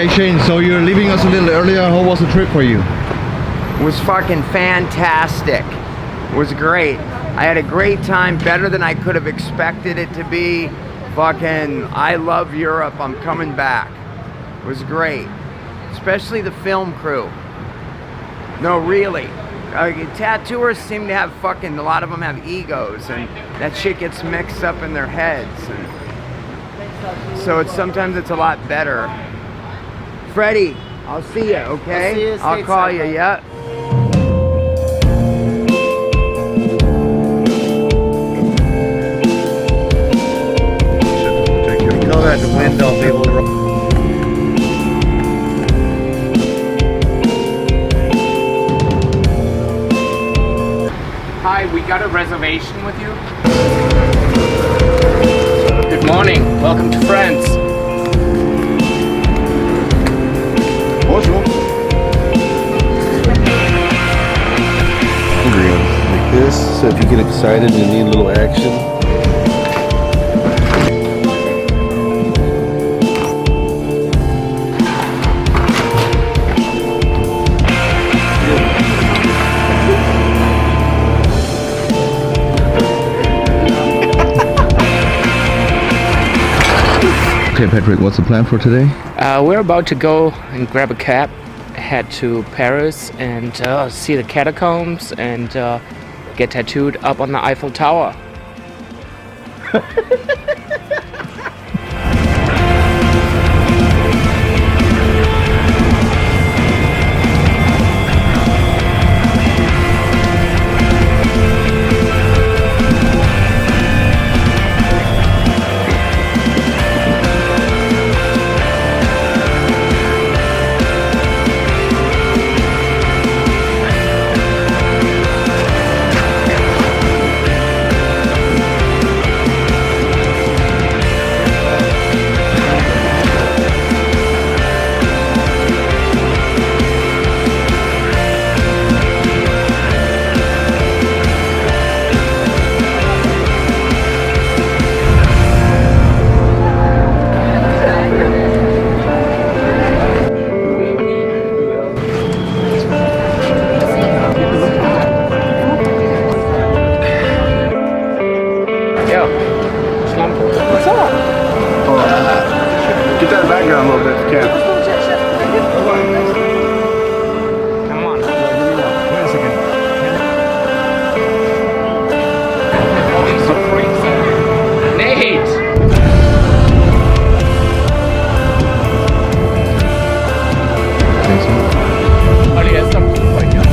Hey Shane, so you're leaving us a little earlier. How was the trip for you? It was fucking fantastic. It was great. I had a great time, better than I could have expected it to be. Fucking, I love Europe. I'm coming back. It was great. Especially the film crew. No, really. Tattooers seem to have fucking, a lot of them have egos, and that shit gets mixed up in their heads. And so sometimes it's a lot better. Freddie, I'll see you, okay? I'll see you I'll call you, yeah. You know that the wind don't be able to run. Hi, we got a reservation with you. Good morning. Welcome to France. Bonjour. Like this, so if you get excited and need a little action. Okay, Patrick, what's the plan for today? We're about to go and grab a cab, head to Paris and see the catacombs and get tattooed up on the Eiffel Tower. Get that background a little bit if you can. Come on. Wait a second. So crazy. Nate! Oh, yeah, something like that.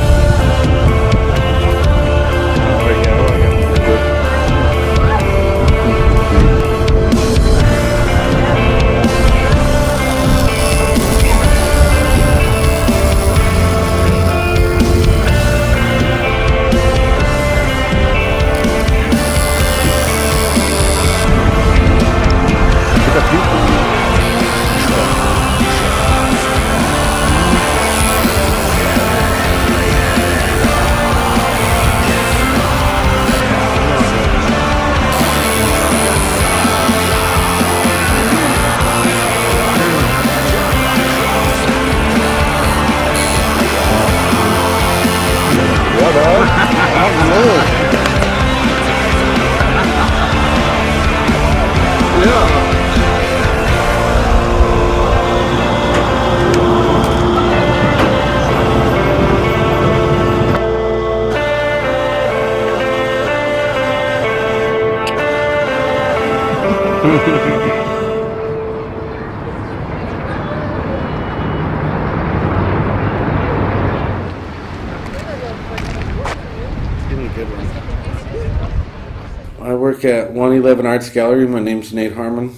I work at 111 Arts Gallery. My name's Nate Harmon.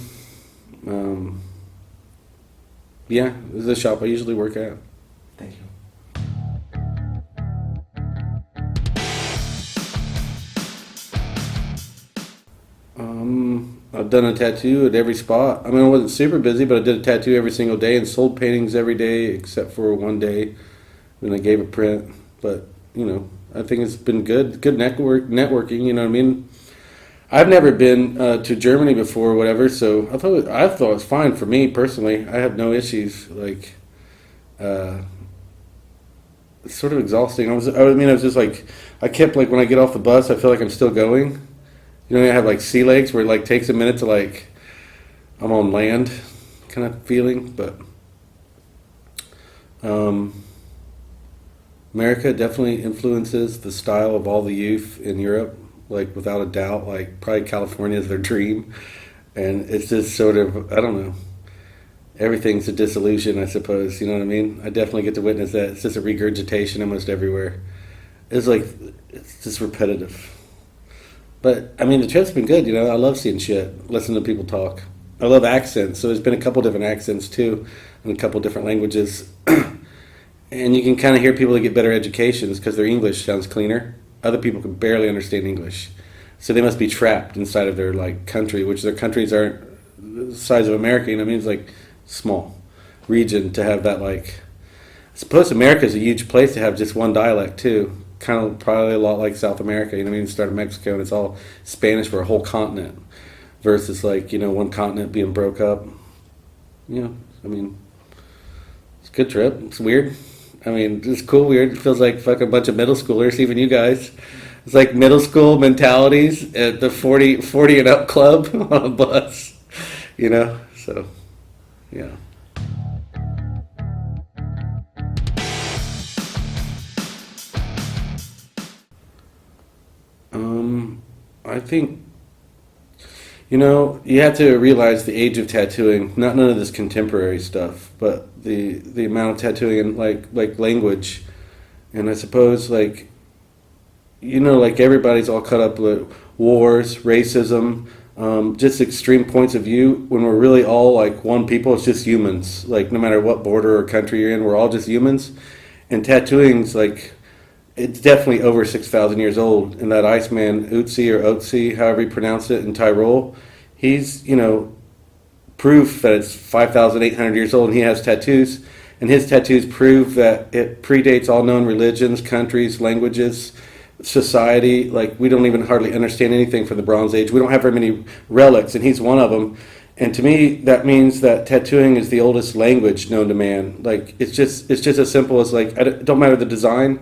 Yeah, this is the shop I usually work at. Thank you. I've done a tattoo at every spot. I mean, I wasn't super busy, but I did a tattoo every single day and sold paintings every day except for one day. Then I gave a print. But, you know, I think it's been good. Good networking, you know what I mean? I've never been to Germany before or whatever, so I thought it was fine for me personally. I have no issues. Like, it's sort of exhausting. I was just like, I kept like when I get off the bus, I feel like I'm still going. You know, I have like sea legs where it like takes a minute to like I'm on land kind of feeling, but America definitely influences the style of all the youth in Europe, like without a doubt. Like probably California is their dream, and it's just sort of, I don't know. Everything's a disillusion, I suppose. You know what I mean? I definitely get to witness that. It's just a regurgitation almost everywhere. It's like it's just repetitive. But I mean, the trip's been good. You know, I love seeing shit, listening to people talk. I love accents. So there's been a couple different accents too, in a couple different languages. And you can kind of hear people that get better educations because their English sounds cleaner. Other people can barely understand English, so they must be trapped inside of their like country, which their countries aren't the size of America. You know what I mean? It's like small region to have that. Like, I suppose America is a huge place to have just one dialect too. Kind of probably a lot like South America. You know what I mean? Start in Mexico and it's all Spanish for a whole continent, versus like, you know, one continent being broke up. You know, I mean, it's a good trip. It's weird. I mean, it's cool, weird. It feels like fucking a bunch of middle schoolers, even you guys. It's like middle school mentalities at the 40 and up club on a bus, you know? So, yeah. I think, you know, you have to realize the age of tattooing, not none of this contemporary stuff, but the amount of tattooing and like language. And I suppose like, you know, like everybody's all cut up with wars, racism, just extreme points of view, when we're really all like one people. It's just humans. Like no matter what border or country you're in, we're all just humans. And tattooing's like, it's definitely over 6,000 years old. And that Iceman, Utsi or Otzi, however you pronounce it, in Tyrol, he's, you know, proof that it's 5,800 years old and he has tattoos. And his tattoos prove that it predates all known religions, countries, languages, society. Like, we don't even hardly understand anything from the Bronze Age. We don't have very many relics, and he's one of them. And to me, that means that tattooing is the oldest language known to man. Like, it's just as simple as, like, it don't matter the design.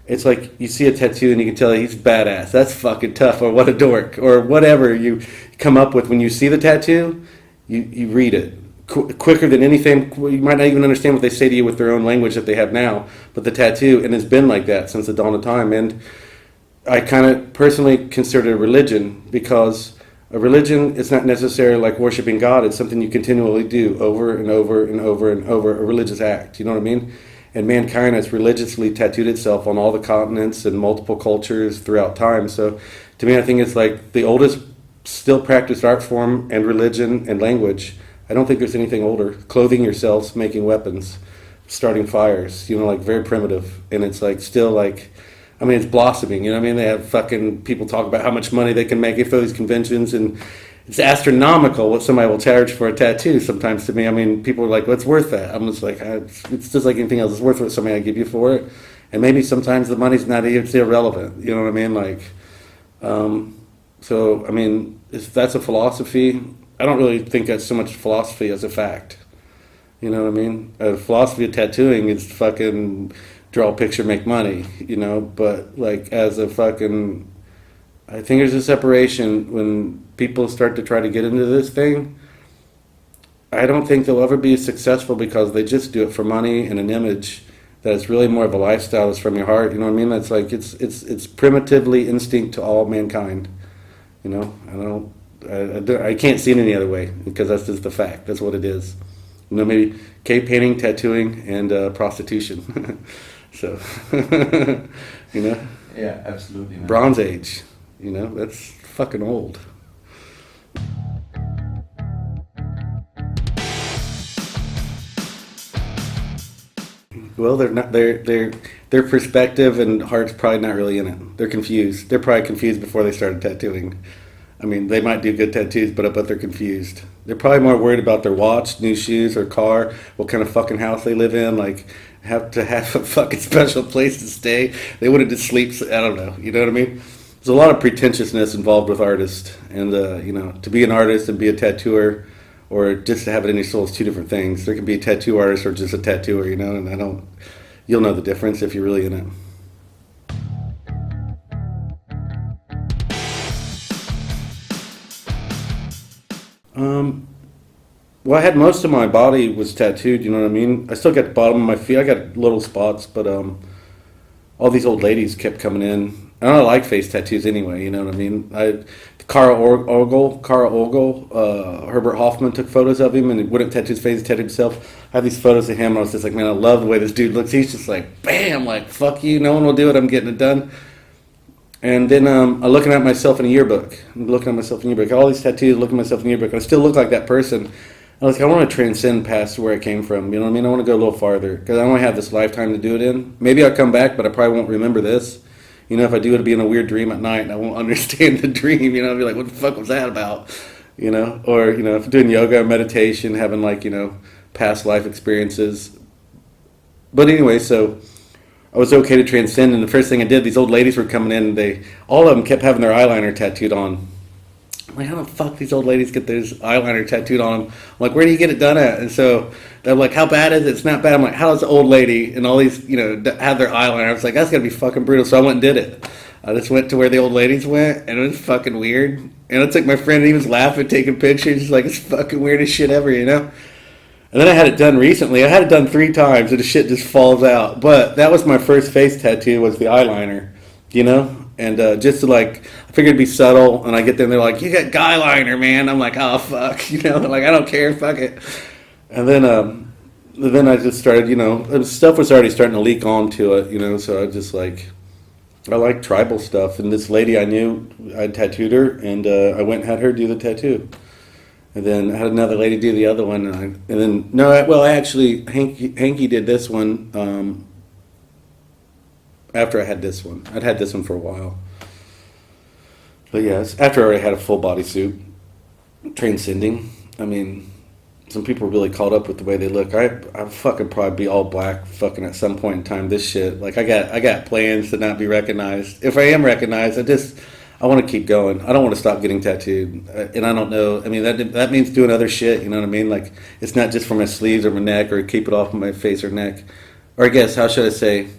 It's like you see a tattoo and you can tell he's badass. That's fucking tough, or what a dork, or whatever you come up with when you see the tattoo. You read it quicker than anything. You might not even understand what they say to you with their own language that they have now, but the tattoo, and it's been like that since the dawn of time. And I kind of personally consider it a religion, because a religion is not necessarily like worshiping God. It's something you continually do over and over and over and over, a religious act. You know what I mean? And mankind has religiously tattooed itself on all the continents and multiple cultures throughout time. So to me, I think it's like the oldest still practiced art form and religion and language. I don't think there's anything older. Clothing yourselves, making weapons, starting fires, you know, like very primitive. And it's like still like, I mean, it's blossoming, you know what I mean? They have fucking people talk about how much money they can make for these conventions, and it's astronomical what somebody will charge for a tattoo sometimes to me. I mean, people are like, what's worth that? I'm just like, it's just like anything else. It's worth what somebody I give you for it. And maybe sometimes the money's not even, it's irrelevant. You know what I mean? Like, so, I mean, if that's a philosophy, I don't really think that's so much philosophy as a fact. You know what I mean? A philosophy of tattooing is fucking draw a picture, make money, you know? But, like, as a fucking... I think there's a separation when people start to try to get into this thing. I don't think they'll ever be successful because they just do it for money and an image that is really more of a lifestyle that's from your heart. You know what I mean? That's like it's primitively instinct to all mankind. You know, I can't see it any other way, because that's just the fact. That's what it is. You know, maybe cave painting, tattooing, and prostitution. So, you know. Yeah, absolutely, man. Bronze Age. You know, that's fucking old. Well, they're not. Their perspective and heart's probably not really in it. They're confused. They're probably confused before they started tattooing. I mean, they might do good tattoos, but I bet they're confused. They're probably more worried about their watch, new shoes, or car, what kind of fucking house they live in, like have to have a fucking special place to stay. They wouldn't just sleep. I don't know. You know what I mean? there's a lot of pretentiousness involved with artists, and you know, to be an artist and be a tattooer, or just to have it in your soul is two different things. There can be a tattoo artist or just a tattooer, you know, and you'll know the difference if you're really in it. Well, I had most of my body was tattooed, you know what I mean? I still got the bottom of my feet. I got little spots, but all these old ladies kept coming in. I don't like face tattoos anyway, you know what I mean? Carl Ogle, Herbert Hoffman took photos of him and he wouldn't tattoo his face, tattooed himself. I have these photos of him and I was just like, man, I love the way this dude looks. He's just like, bam, like, fuck you, no one will do it, I'm getting it done. And then I'm looking at myself in a yearbook. All these tattoos, looking at myself in a yearbook. And I still look like that person. I was like, I want to transcend past where I came from. You know what I mean? I want to go a little farther because I only have this lifetime to do it in. Maybe I'll come back, but I probably won't remember this. You know, if I do, it'll be in a weird dream at night and I won't understand the dream. You know, I'll be like, what the fuck was that about? You know, or, you know, if I'm doing yoga or meditation, having like, you know, past life experiences. But anyway, so I was okay to transcend, and the first thing I did, these old ladies were coming in, and all of them kept having their eyeliner tattooed on. I'm like, how the fuck these old ladies get their eyeliner tattooed on them? I'm like, where do you get it done at? And so they're like, how bad is it? It's not bad. I'm like, how does the old lady and all these, you know, have their eyeliner? I was like, that's gotta be fucking brutal. So I went and did it. I just went to where the old ladies went, and it was fucking weird. And I took my friend, and he was laughing, taking pictures. He's like, it's fucking weirdest shit ever, you know? And then I had it done recently. I had it done 3 times, and the shit just falls out. But that was my first face tattoo, was the eyeliner, you know? And just to like, I figured it'd be subtle, and I get there, and they're like, you got guy liner, man. I'm like, oh, fuck, you know? Like, I don't care, fuck it. And then I just started, you know, stuff was already starting to leak onto it, you know? So I just like, I like tribal stuff. And this lady I knew, I tattooed her, and I went and had her do the tattoo. And then I had another lady do the other one, Hanky did this one after I had this one. I'd had this one for a while. But yes, after I already had a full body suit, transcending. I mean, some people are really caught up with the way they look. I fucking probably be all black fucking at some point in time. This shit, like I got plans to not be recognized. If I am recognized, I want to keep going. I don't want to stop getting tattooed. And I don't know. I mean, that means doing other shit. You know what I mean? Like, it's not just for my sleeves or my neck or keep it off my face or neck. Or I guess, how should I say?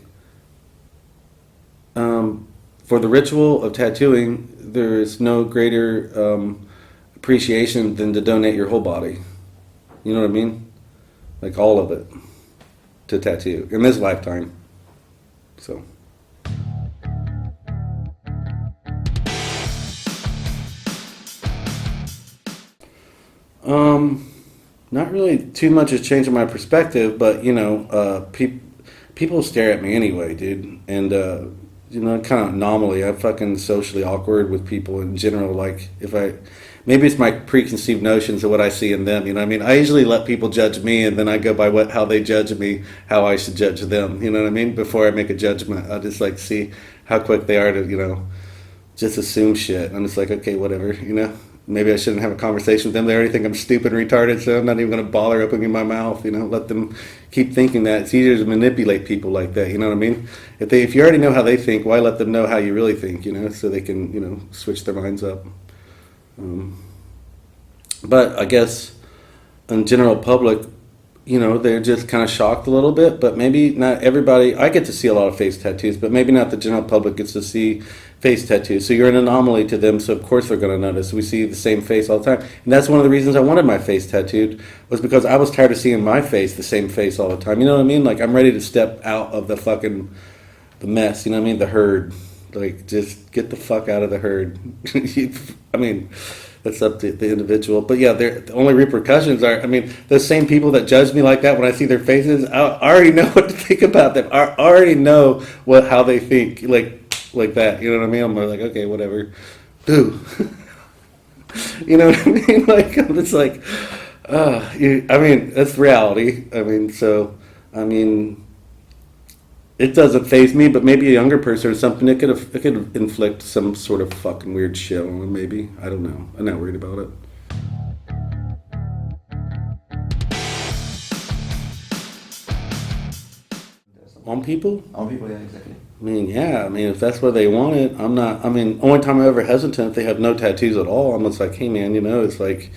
For the ritual of tattooing, there is no greater appreciation than to donate your whole body. You know what I mean? Like, all of it to tattoo in this lifetime. So. Not really too much has changed in my perspective, but, you know, people stare at me anyway, dude. And, you know, kind of anomaly. I'm fucking socially awkward with people in general. Like, maybe it's my preconceived notions of what I see in them, you know what I mean? I usually let people judge me, and then I go by how they judge me, how I should judge them, you know what I mean? Before I make a judgment, I just, like, see how quick they are to, you know, just assume shit. I'm just like, okay, whatever, you know? Maybe I shouldn't have a conversation with them. They already think I'm stupid and retarded, so I'm not even going to bother opening my mouth, you know? Let them keep thinking that. It's easier to manipulate people like that, you know what I mean? If you already know how they think, why let them know how you really think, you know? So they can, you know, switch their minds up. But I guess in general public, you know, they're just kind of shocked a little bit, but maybe not everybody. I get to see a lot of face tattoos, but maybe not the general public gets to see face tattoos. So you're an anomaly to them, so of course they're going to notice. We see the same face all the time. And that's one of the reasons I wanted my face tattooed, was because I was tired of seeing my face, the same face all the time. You know what I mean? Like, I'm ready to step out of the mess, you know what I mean? The herd. Like, just get the fuck out of the herd. I mean, that's up to the individual. But yeah, the only repercussions are, I mean, those same people that judge me like that, when I see their faces, I already know what to think about them. I already know how they think, like that. You know what I mean? I'm like, okay, whatever. Boo. You know what I mean? Like, I'm just like, I mean, that's reality. I mean, it doesn't faze me, but maybe a younger person or something, it could inflict some sort of fucking weird shit on them, maybe. I don't know. I'm not worried about it. On people? On people, yeah, exactly. I mean, yeah. I mean, if that's what they wanted, I'm not. I mean, only time I'm ever hesitant if they have no tattoos at all. I'm just like, hey, man, it's like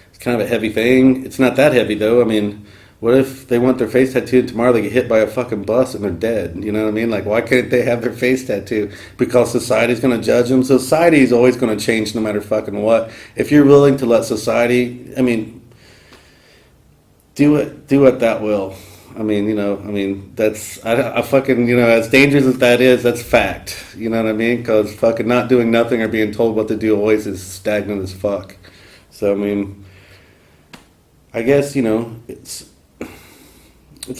it's kind of a heavy thing. It's not that heavy though. I mean, what if they want their face tattooed tomorrow? They get hit by a fucking bus and they're dead. You know what I mean? Like, why can't they have their face tattooed? Because society's going to judge them. Society's always going to change no matter fucking what. If you're willing to let society, I mean, do it that will. I mean, that's, I fucking, as dangerous as that is, that's fact. You know what I mean? Because fucking not doing nothing or being told what to do always is stagnant as fuck. So, I mean, I guess, it's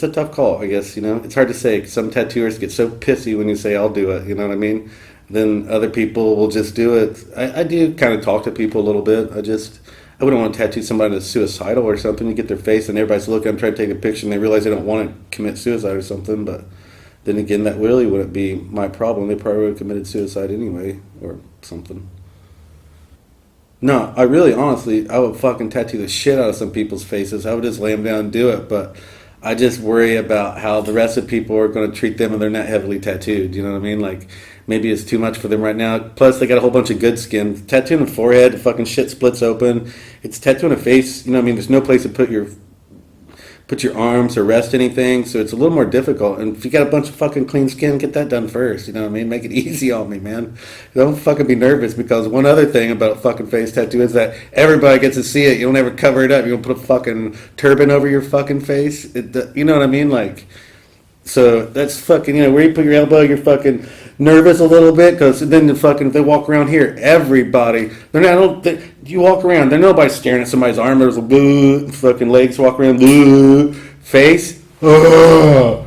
a tough call, I guess, It's hard to say. Some tattooers get so pissy when you say, I'll do it, you know what I mean? Then other people will just do it. I do kind of talk to people a little bit. I wouldn't want to tattoo somebody that's suicidal or something. You get their face and everybody's looking, I'm trying to take a picture and they realize they don't want to commit suicide or something. But then again, that really wouldn't be my problem. They probably would have committed suicide anyway or something. No, honestly, I would fucking tattoo the shit out of some people's faces. I would just lay them down and do it. But I just worry about how the rest of people are going to treat them and they're not heavily tattooed. You know what I mean? Like, maybe it's too much for them right now. Plus, they got a whole bunch of good skin. Tattooing the forehead, the fucking shit splits open. It's tattooing a face. There's no place to put your arms or rest anything. So it's a little more difficult. And if you got a bunch of fucking clean skin, get that done first. You know what I mean? Make it easy on me, man. Don't fucking be nervous, because one other thing about a fucking face tattoo is that everybody gets to see it. You don't ever cover it up. You don't put a fucking turban over your fucking face. You know what I mean? Like, so that's fucking, where you put your elbow, you're fucking nervous a little bit, because then if they walk around here, everybody, you walk around, there's nobody staring at somebody's arm, there's a boo, fucking legs walk around, boo, face, let's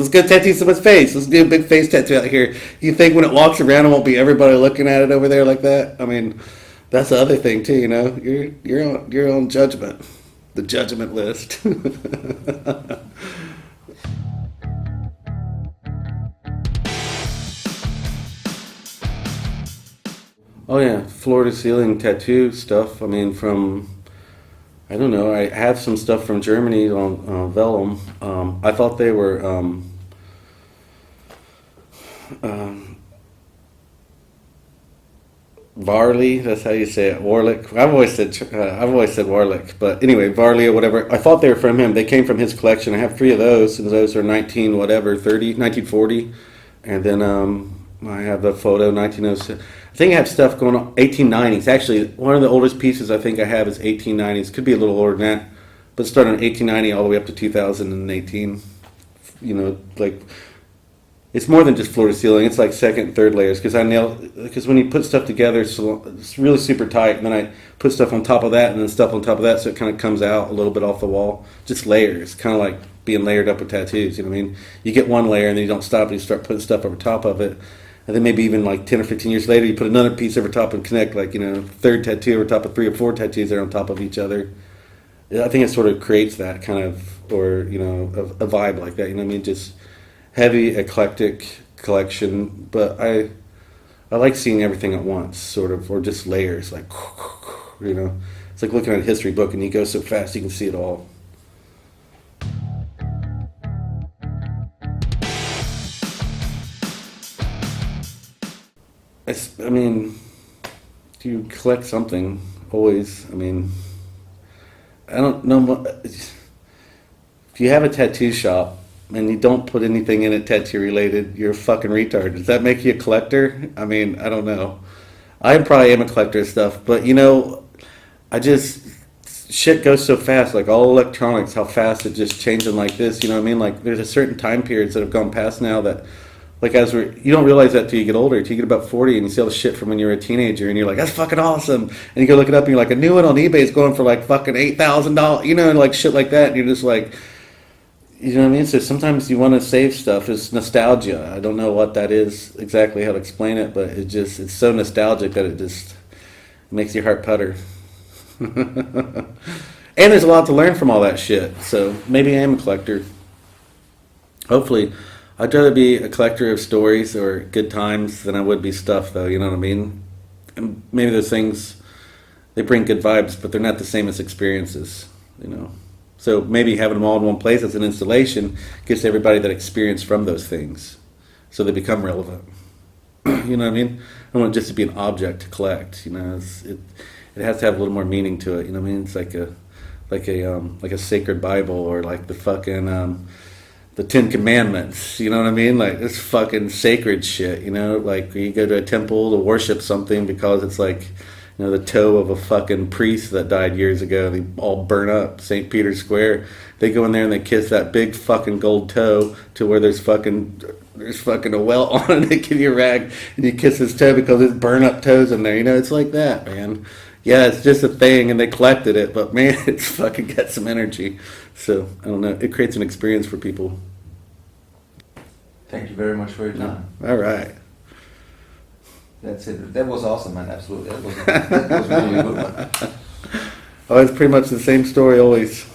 go tattoo someone's face, let's do a big face tattoo out here. You think when it walks around, it won't be everybody looking at it over there like that? I mean, that's the other thing too, you're on judgment, the judgment list. Oh yeah, floor to ceiling tattoo stuff. I mean, I don't know. I have some stuff from Germany on vellum. I thought they were Varley. That's how you say it. Warlick. I've always said Warlick, but anyway, Varley or whatever. I thought they were from him. They came from his collection. I have 3 of those, and those are 1940, and then I have the photo 1906. I think I have stuff going on 1890s. Actually, one of the oldest pieces I think I have is 1890s. Could be a little older than that, but starting in 1890 all the way up to 2018. Like, it's more than just floor to ceiling. It's like second and third layers, because when you put stuff together, it's really super tight, and then I put stuff on top of that and then stuff on top of that, so it kind of comes out a little bit off the wall. Just layers, kind of like being layered up with tattoos. You know what I mean? You get one layer and then you don't stop, and you start putting stuff over top of it. And then maybe even like 10 or 15 years later, you put another piece over top and connect, like, third tattoo over top of 3 or 4 tattoos that are on top of each other. I think it sort of creates that kind of, or, a vibe like that, just heavy, eclectic collection. But I like seeing everything at once, sort of, or just layers, like, It's like looking at a history book and you go so fast you can see it all. I mean, you collect something, always. I mean, I don't know. If you have a tattoo shop and you don't put anything in it tattoo related, you're a fucking retard. Does that make you a collector? I mean, I don't know. I probably am a collector of stuff, but shit goes so fast, like all electronics, how fast it just changing like this, you know what I mean? Like, there's a certain time periods that have gone past now that, like, you don't realize that till you get older, till you get about 40 and you see all the shit from when you were a teenager and you're like, that's fucking awesome. And you go look it up and you're like, a new one on eBay is going for like fucking $8,000, like shit like that. And you're just like, you know what I mean? So sometimes you want to save stuff. It's nostalgia. I don't know what that is exactly, how to explain it, but it's so nostalgic that it makes your heart putter. And there's a lot to learn from all that shit. So maybe I am a collector. Hopefully. I'd rather be a collector of stories or good times than I would be stuff, though, you know what I mean? And maybe those things, they bring good vibes, but they're not the same as experiences, So maybe having them all in one place as an installation gives everybody that experience from those things, so they become relevant. You know what I mean? I don't want it just to be an object to collect. You know, it has to have a little more meaning to it. You know what I mean? It's like a sacred Bible, or like the fucking the Ten Commandments. You know what I mean? Like, it's fucking sacred shit. You know, like you go to a temple to worship something because it's like, you know, the toe of a fucking priest that died years ago. They all burn up St. Peter's Square. They go in there and they kiss that big fucking gold toe to where there's fucking a welt on it. They give you a rag and you kiss his toe because there's burn up toes in there. You know, it's like that, man. Yeah, it's just a thing and they collected it, but man, it's fucking got some energy. So, I don't know. It creates an experience for people. Thank you very much for your time. All right. That's it. That was awesome, man. Absolutely. That was really good, man. Oh, it's pretty much the same story always.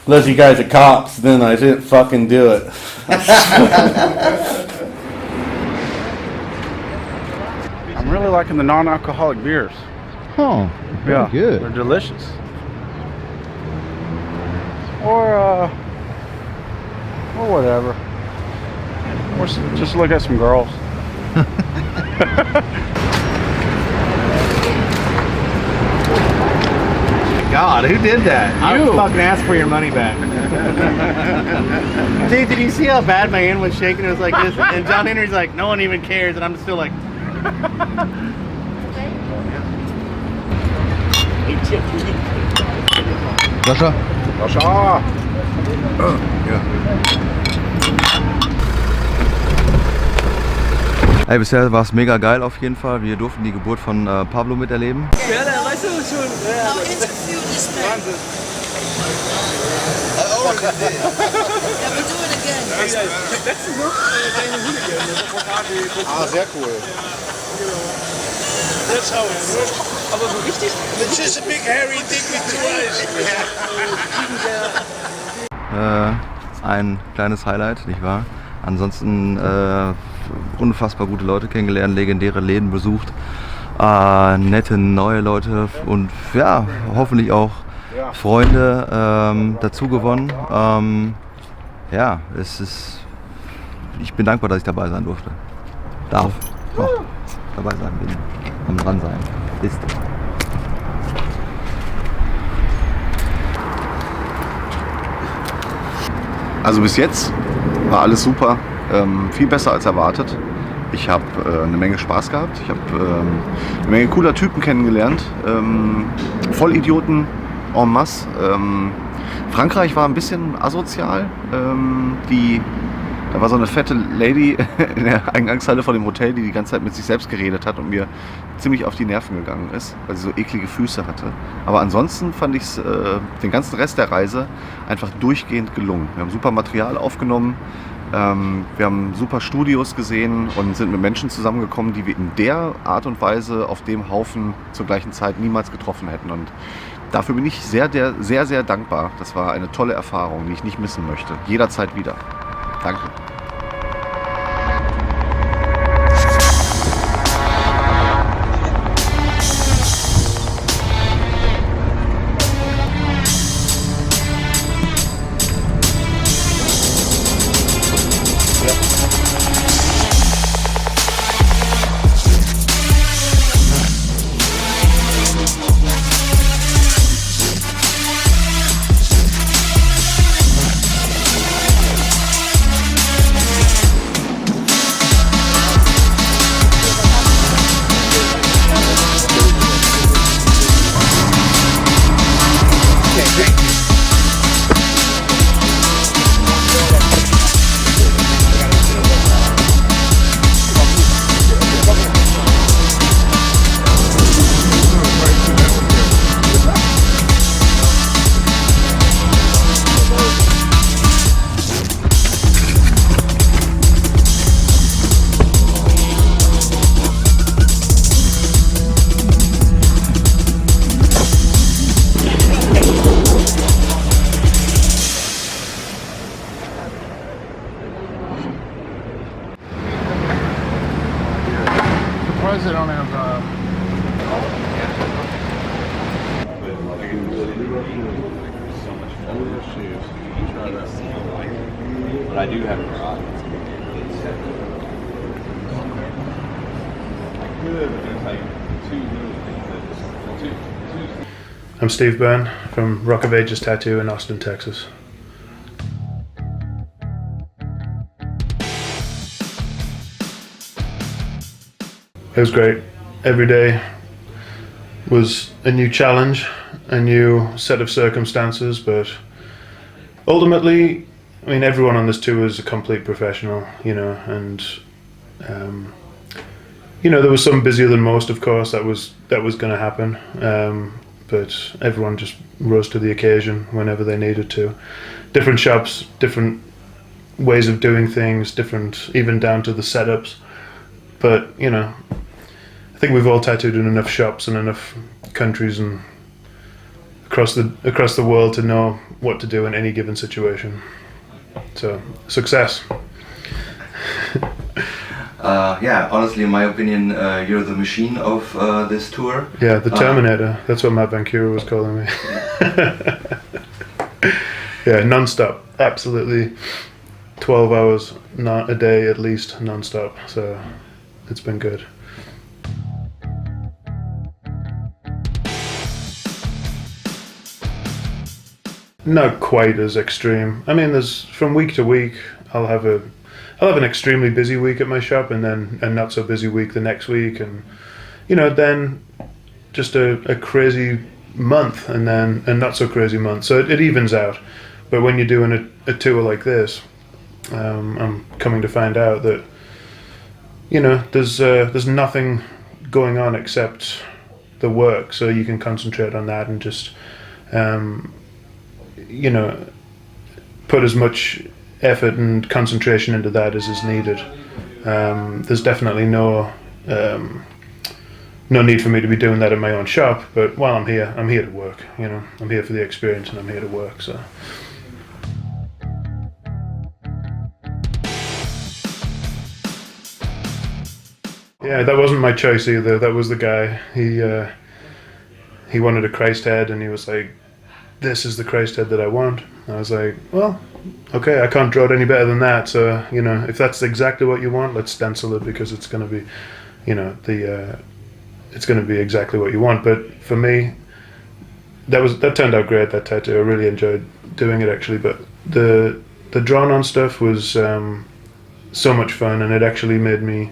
Unless you guys are cops, then I didn't fucking do it. I'm really liking the non-alcoholic beers. Oh, very good. They're delicious. Or whatever. Or just look at some girls. God, who did that? I would fucking ask for your money back. Dude, did you see how bad my hand was shaking? It was like this. And John Henry's like, no one even cares. And I'm still like... Sascha? Sascha! Ja. Ey, bisher war es mega geil auf jeden Fall. Wir durften die Geburt von Pablo miterleben. Ja, der weißt du schon. Ja, Wahnsinn. Ja, we do it again. Ich hab letztens noch deine Hooligan, eine Reportage geguckt. Ah, sehr cool. That's how it works. Aber so richtig. It's just a big hairy dick with two eyes. Ein kleines Highlight, nicht wahr? Ansonsten unfassbar gute Leute kennengelernt, legendäre Läden besucht, nette neue Leute und ja, hoffentlich auch Freunde dazu gewonnen. Ja, ich bin dankbar, dass ich dabei sein durfte. Darf noch dabei sein, bin am dran sein. Ist. Also bis jetzt war alles super, viel besser als erwartet. Ich habe eine Menge Spaß gehabt, ich habe eine Menge cooler Typen kennengelernt, Vollidioten en masse. Frankreich war ein bisschen asozial, da war so eine fette Lady in der Eingangshalle von dem Hotel, die ganze Zeit mit sich selbst geredet hat und mir ziemlich auf die Nerven gegangen ist, weil sie so eklige Füße hatte. Aber ansonsten fand ich es den ganzen Rest der Reise einfach durchgehend gelungen. Wir haben super Material aufgenommen, wir haben super Studios gesehen und sind mit Menschen zusammengekommen, die wir in der Art und Weise auf dem Haufen zur gleichen Zeit niemals getroffen hätten. Und dafür bin ich sehr, sehr dankbar. Das war eine tolle Erfahrung, die ich nicht missen möchte. Jederzeit wieder. Danke. Surprised they don't have so much fun. But I do have a garage. I'm Steve Byrne from Rock of Ages Tattoo in Austin, Texas. It was great. Every day was a new challenge, a new set of circumstances, but ultimately, I mean, everyone on this tour is a complete professional, you know, and you know, there was some busier than most, of course, that was going to happen, but everyone just rose to the occasion whenever they needed to. Different shops, different ways of doing things, different, even down to the setups, but, you know, I think we've all tattooed in enough shops and enough countries and across the world to know what to do in any given situation. So, success. Yeah, honestly, in my opinion, you're the machine of this tour. Yeah, the Terminator. That's what Matt Vancouver was calling me. Yeah, non-stop. Absolutely 12 hours a day at least, non-stop. So it's been good. Not quite as extreme. I mean, there's from week to week. I'll have an extremely busy week at my shop, and then a not so busy week the next week, and you know, then just a crazy month, and then a not so crazy month. So it evens out. But when you're doing a tour like this, I'm coming to find out that, you know, there's nothing going on except the work, so you can concentrate on that and just you know, put as much effort and concentration into that as is needed. There's definitely no need for me to be doing that in my own shop, but while I'm here to work, you know. I'm here for the experience and I'm here to work, so. Yeah, that wasn't my choice either. That was the guy. He wanted a Christ head, and he was like, "This is the Christ head that I want." I was like, "Well, okay, I can't draw it any better than that. So, you know, if that's exactly what you want, let's stencil it, because it's going to be, you know, it's going to be exactly what you want." But for me, that turned out great. That tattoo, I really enjoyed doing it actually. But the drawn on stuff was so much fun, and it actually made me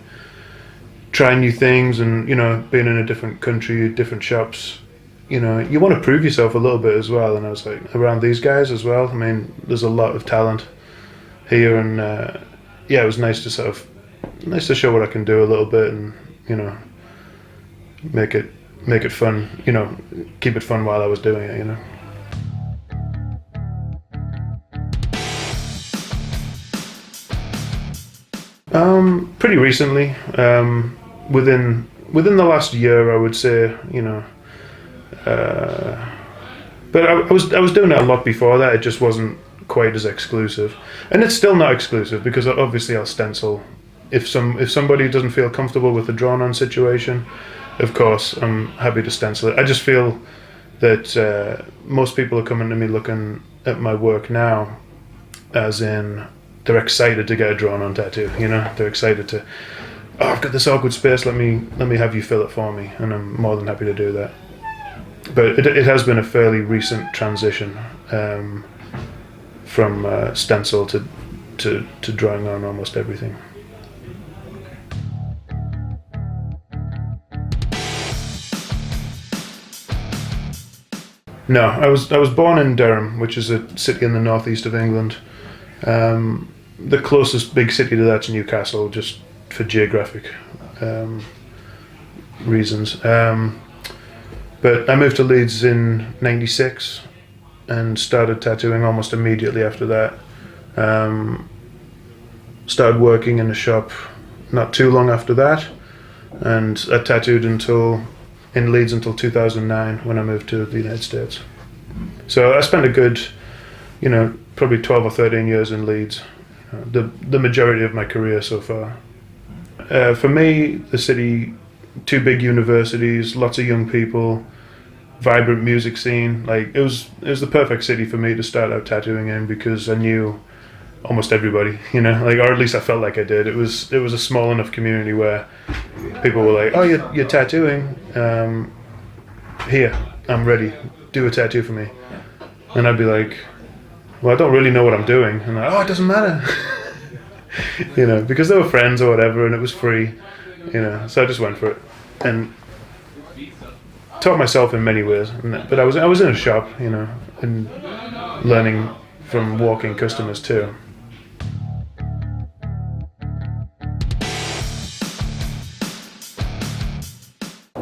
try new things, and you know, being in a different country, different shops, you know, you want to prove yourself a little bit as well. And I was like, around these guys as well, I mean, there's a lot of talent here, and yeah, it was nice to show what I can do a little bit, and you know, make it fun, you know, keep it fun while I was doing it, you know. Pretty recently, within the last year, I would say, you know. But I was doing it a lot before that. It just wasn't quite as exclusive, and it's still not exclusive, because obviously I'll stencil if somebody doesn't feel comfortable with the drawn-on situation. Of course, I'm happy to stencil it. I just feel that most people are coming to me looking at my work now, as in they're excited to get a drawn-on tattoo. You know, they're excited to, "Oh, I've got this awkward space. Let me have you fill it for me," and I'm more than happy to do that. But it has been a fairly recent transition from stencil to drawing on almost everything. No, I was born in Durham, which is a city in the northeast of England. The closest big city to that's Newcastle, just for geographic reasons. But I moved to Leeds in '96 and started tattooing almost immediately after that. Started working in a shop not too long after that, and I tattooed in Leeds until 2009, when I moved to the United States. So I spent a good, you know, probably 12 or 13 years in Leeds, the majority of my career so far. For me, the city, two big universities, lots of young people, vibrant music scene. Like it was the perfect city for me to start out tattooing in, because I knew almost everybody, you know, like, or at least I felt like I did. It was a small enough community where people were like, "Oh, you're tattooing? Here, I'm ready. Do a tattoo for me." And I'd be like, "Well, I don't really know what I'm doing." And like, "Oh, it doesn't matter," you know, because they were friends or whatever, and it was free, you know. So I just went for it and taught myself in many ways. But I was in a shop, you know, and learning from walking customers too.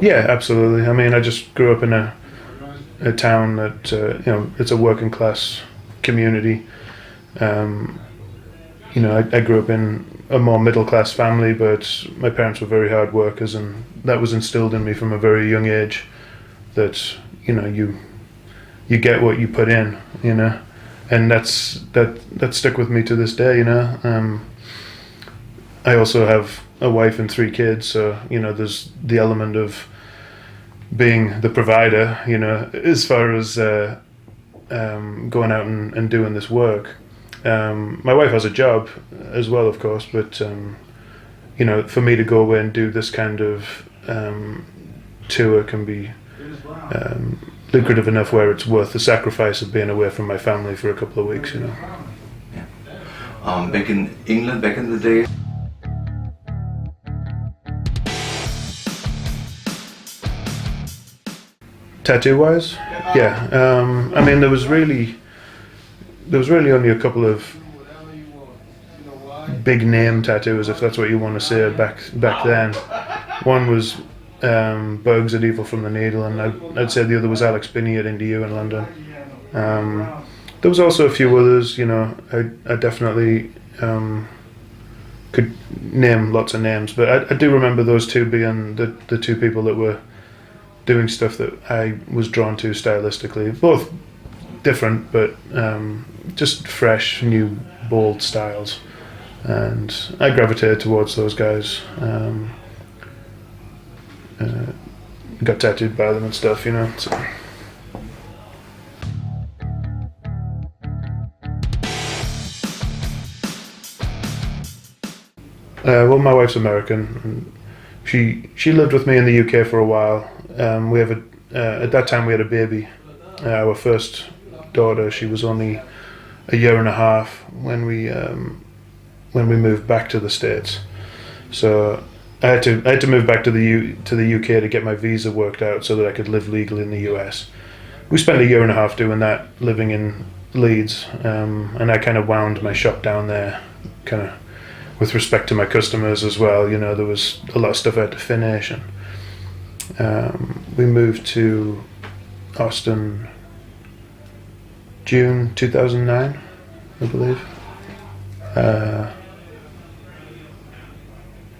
Yeah, absolutely. I mean, I just grew up in a town that you know, it's a working class community. You know, I grew up in a more middle class family, but my parents were very hard workers, and that was instilled in me from a very young age. That, you know, you get what you put in, you know, and that stuck with me to this day, you know. I also have a wife and 3 kids, so, you know, there's the element of being the provider, you know, as far as going out and doing this work. My wife has a job as well, of course, but you know, for me to go away and do this kind of tour can be lucrative enough where it's worth the sacrifice of being away from my family for a couple of weeks, you know. Yeah. Back in England, back in the day. Tattoo-wise, yeah. I mean, there was really only a couple of big name tattoos, if that's what you want to say, back then. One was Bergs at Evil from the Needle, and I'd say the other was Alex Binney at Indie in London. There was also a few others, you know. I definitely could name lots of names, but I do remember those two being the 2 people that were doing stuff that I was drawn to stylistically. Both different, but just fresh, new, bold styles. And I gravitated towards those guys. Got tattooed by them and stuff, you know. So. Well, my wife's American, and she lived with me in the UK for a while. We have at that time we had a baby, our first daughter. She was only a year and a half when we moved back to the States. So I had to move back to the UK to get my visa worked out so that I could live legally in the US. We spent a year and a half doing that, living in Leeds, and I kind of wound my shop down there, kind of with respect to my customers as well. You know, there was a lot of stuff I had to finish, and we moved to Austin June 2009, I believe.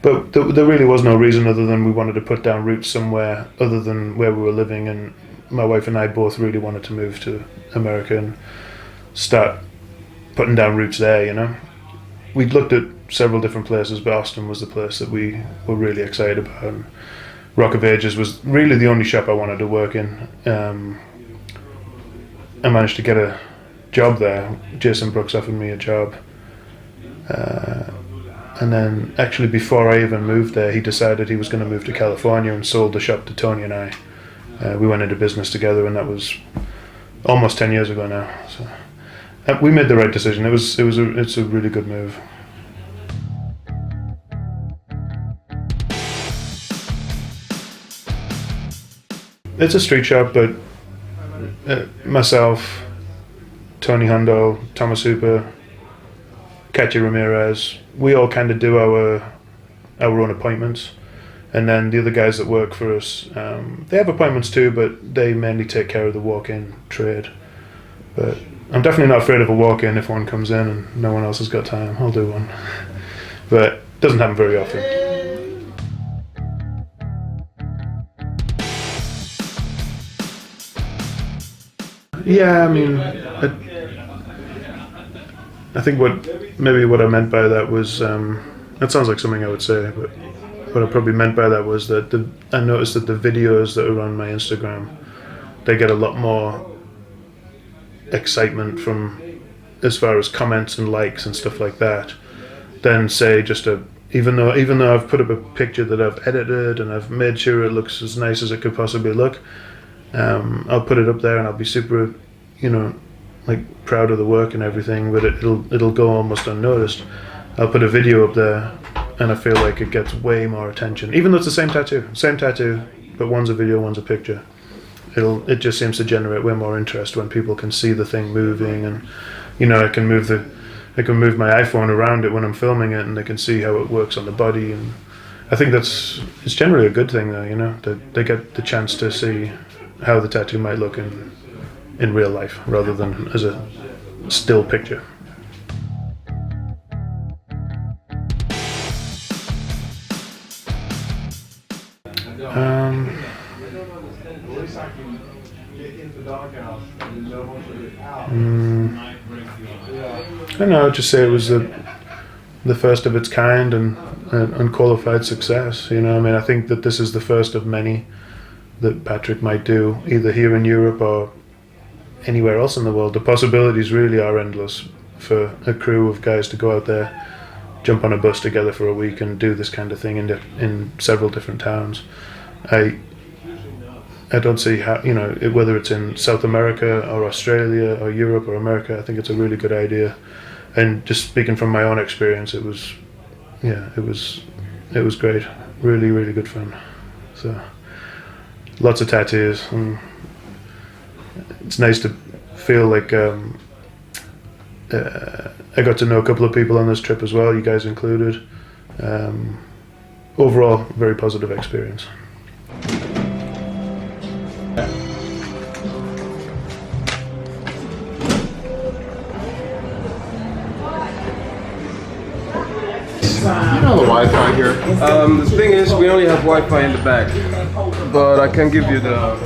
But there really was no reason other than we wanted to put down roots somewhere other than where we were living, and my wife and I both really wanted to move to America and start putting down roots there, you know. We'd looked at several different places, but Austin was the place that we were really excited about. And Rock of Ages was really the only shop I wanted to work in. I managed to get a job there. Jason Brooks offered me a job. And then actually before I even moved there, he decided he was going to move to California and sold the shop to Tony and I. We went into business together, and that was almost 10 years ago now. So we made the right decision. It's a really good move. It's a street shop, but myself, Tony Hundo, Thomas Hooper, Katya Ramirez, we all kind of do our own appointments, and then the other guys that work for us, they have appointments too, but they mainly take care of the walk-in trade. But I'm definitely not afraid of a walk-in. If one comes in and no one else has got time, I'll do one. But it doesn't happen very often. Yeah, I mean, I think what I meant by that was, that sounds like something I would say, but what I probably meant by that was that I noticed that the videos that are on my Instagram, they get a lot more excitement from as far as comments and likes and stuff like that than say just even though I've put up a picture that I've edited and I've made sure it looks as nice as it could possibly look. I'll put it up there and I'll be super, like proud of the work and everything, but it'll go almost unnoticed. I'll put a video up there and I feel like it gets way more attention, even though it's the same tattoo, but one's a video, one's a picture. It just seems to generate way more interest when people can see the thing moving, and I can move my iPhone around it when I'm filming it, and they can see how it works on the body. And I think it's generally a good thing, though. That they get the chance to see how the tattoo might look in real life rather than as a still picture. I don't know, I'd just say it was the first of its kind and unqualified success. I think that this is the first of many that Patrick might do, either here in Europe or anywhere else in the world. The possibilities really are endless for a crew of guys to go out there, jump on a bus together for a week and do this kind of thing in several different towns. I don't see how, whether it's in South America or Australia or Europe or America, I think it's a really good idea. And just speaking from my own experience, it was great. Really, really good fun. So, lots of tattoos. And it's nice to feel like I got to know a couple of people on this trip as well, you guys included. Overall, very positive experience. You know the Wi-Fi here? The thing is, we only have Wi-Fi in the back, but I can give you the...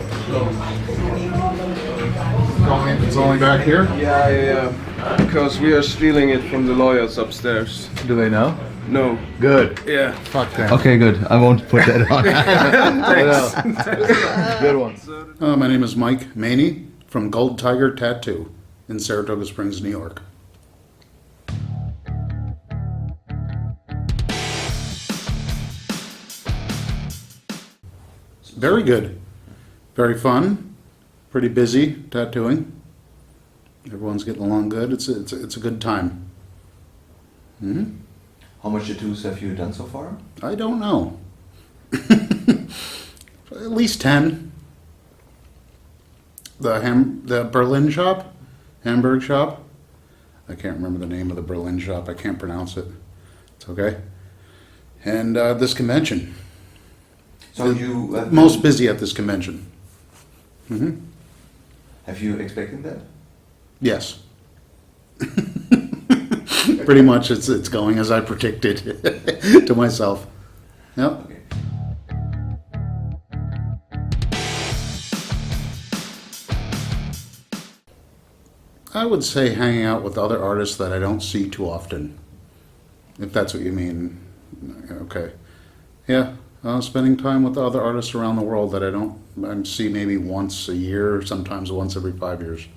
It's only back here? Yeah, because we are stealing it from the lawyers upstairs. Do they know? No. Good. Yeah. Fuck them. Okay, good. I won't put that on. Thanks. Good one. My name is Mike Maney from Gold Tiger Tattoo in Saratoga Springs, New York. Very good. Very fun. Pretty busy tattooing. Everyone's getting along good. It's a good time. Mm-hmm. How much tattoos have you done so far? I don't know. At least 10. The Berlin shop, Hamburg shop. I can't remember the name of the Berlin shop. I can't pronounce it. It's okay. And this convention. So you most busy at this convention. Mm-hmm. Have you expected that? Yes. Pretty much, it's going as I predicted to myself. Yep. Okay. I would say hanging out with other artists that I don't see too often, if that's what you mean. Okay. Yeah, spending time with other artists around the world that I see maybe once a year, or sometimes once every 5 years.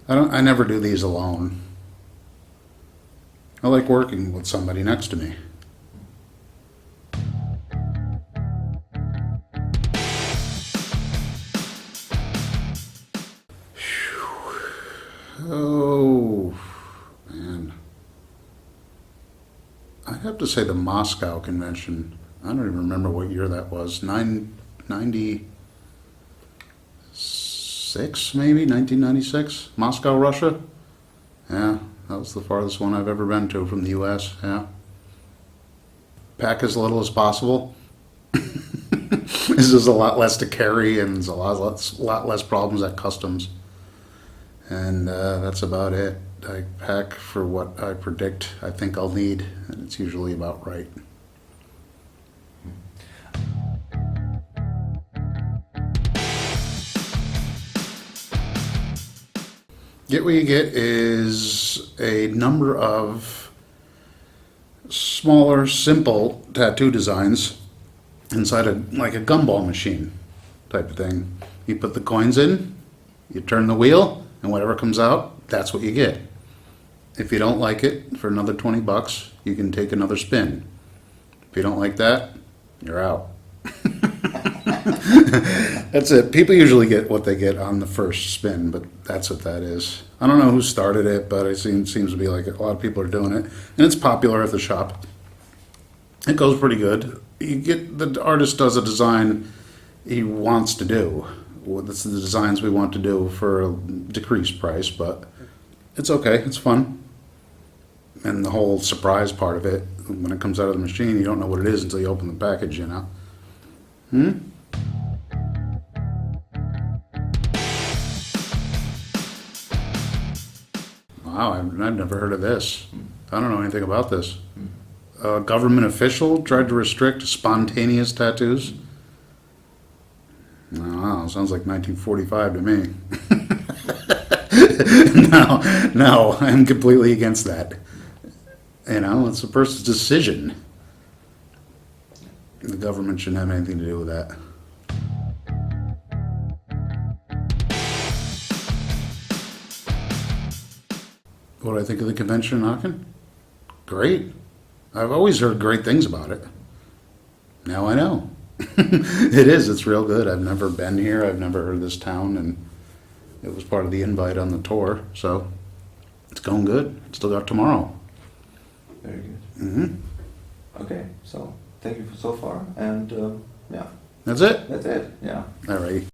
I never do these alone. I like working with somebody next to me. Oh, man. I have to say the Moscow convention. I don't even remember what year that was. 96, maybe? 1996? Moscow, Russia? Yeah, that was the farthest one I've ever been to from the U.S., yeah. Pack as little as possible. This is a lot less to carry, and there's a lot less problems at customs. And that's about it. I pack for what I predict I think I'll need, and it's usually about right. Get what you get is a number of smaller, simple tattoo designs inside like a gumball machine. type of thing. You put the coins in, you turn the wheel, and whatever comes out, that's what you get. If you don't like it, for another $20, you can take another spin. If you don't like that, you're out. That's it. People usually get what they get on the first spin, but that's what that is. I don't know who started it, but it seems to be like a lot of people are doing it, and it's popular at the shop. It goes pretty good. The artist does a design he wants to do. Well, that's the designs we want to do for a decreased price, but it's okay. It's fun. And the whole surprise part of it, when it comes out of the machine, you don't know what it is until you open the package, you know? Wow, I've never heard of this. I don't know anything about this. A government official tried to restrict spontaneous tattoos. Wow, sounds like 1945 to me. No, I'm completely against that. You know, it's a person's decision. The government shouldn't have anything to do with that. What do I think of the convention in Aachen? Great. I've always heard great things about it. Now I know. It is. It's real good. I've never been here. I've never heard of this town, and it was part of the invite on the tour, so it's going good. Still got tomorrow. Very good. Mm-hmm. Okay, so thank you for so far, and yeah. That's it? That's it, yeah. All right.